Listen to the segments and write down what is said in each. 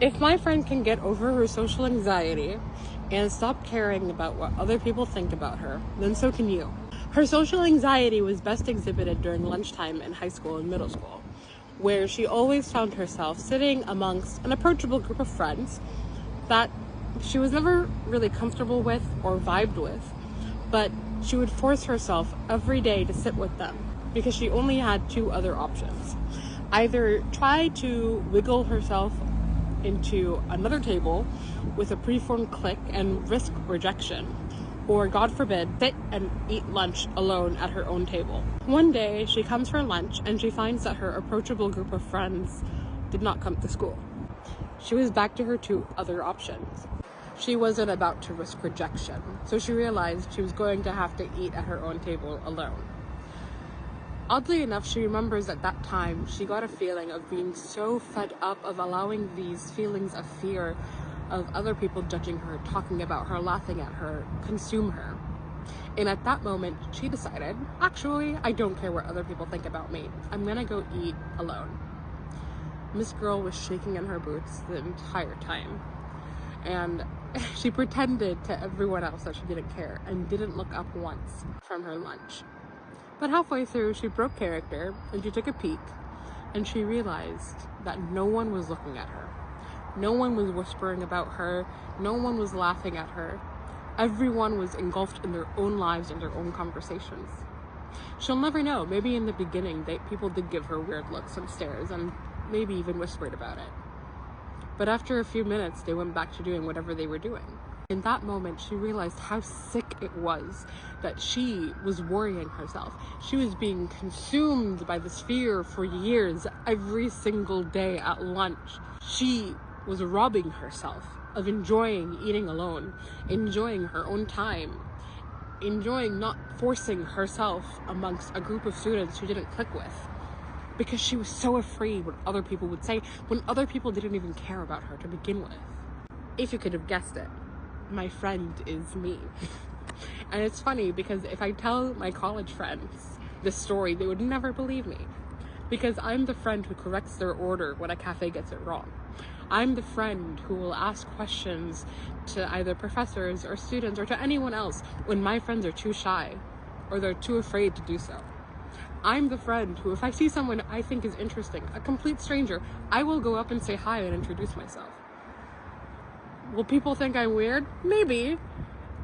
If my friend can get over her social anxiety and stop caring about what other people think about her, then so can you. Her social anxiety was best exhibited during lunchtime in high school and middle school, where she always found herself sitting amongst an approachable group of friends that she was never really comfortable with or vibed with, but she would force herself every day to sit with them because she only had two other options. Either try to wiggle herself into another table with a preformed clique and risk rejection, or God forbid, sit and eat lunch alone at her own table. One day she comes for lunch and she finds that her approachable group of friends did not come to school. She was back to her two other options. She wasn't about to risk rejection, so she realized she was going to have to eat at her own table alone. Oddly enough, she remembers at that time she got a feeling of being so fed up of allowing these feelings of fear of other people judging her, talking about her, laughing at her, consume her. And at that moment, she decided, actually, I don't care what other people think about me. I'm gonna go eat alone. Miss Girl was shaking in her boots the entire time. And she pretended to everyone else that she didn't care and didn't look up once from her lunch. But halfway through, she broke character and she took a peek and she realized that no one was looking at her. No one was whispering about her. No one was laughing at her. Everyone was engulfed in their own lives and their own conversations. She'll never know. Maybe in the beginning, people did give her weird looks and stares and maybe even whispered about it. But after a few minutes, they went back to doing whatever they were doing. In that moment, she realized how sick it was that she was worrying herself. She was being consumed by this fear for years, every single day at lunch. She was robbing herself of enjoying eating alone, enjoying her own time, enjoying not forcing herself amongst a group of students who didn't click with, because she was so afraid what other people would say when other people didn't even care about her to begin with. If you could have guessed it, my friend is me. And it's funny because if I tell my college friends this story, they would never believe me, because I'm the friend who corrects their order when a cafe gets it wrong. I'm the friend who will ask questions to either professors or students or to anyone else when my friends are too shy or they're too afraid to do so. I'm the friend who, if I see someone I think is interesting, a complete stranger, I will go up and say hi and introduce myself. Will people think I'm weird? Maybe.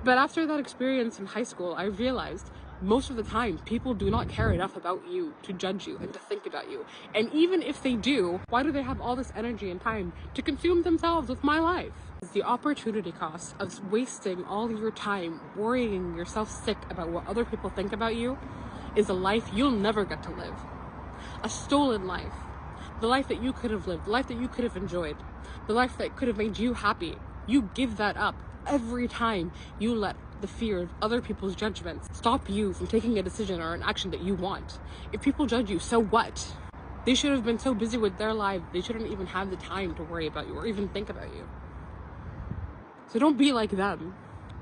But after that experience in high school, I realized most of the time people do not care enough about you to judge you and to think about you. And even if they do, why do they have all this energy and time to consume themselves with my life? The opportunity cost of wasting all your time worrying yourself sick about what other people think about you is a life you'll never get to live. A stolen life. The life that you could have lived, the life that you could have enjoyed, the life that could have made you happy. You give that up every time you let the fear of other people's judgments stop you from taking a decision or an action that you want. If people judge you, so what? They should have been so busy with their life, they shouldn't even have the time to worry about you or even think about you. So don't be like them.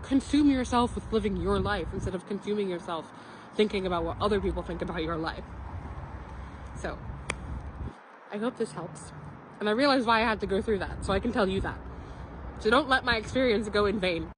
Consume yourself with living your life instead of consuming yourself thinking about what other people think about your life. So, I hope this helps. And I realized why I had to go through that, so I can tell you that. So don't let my experience go in vain.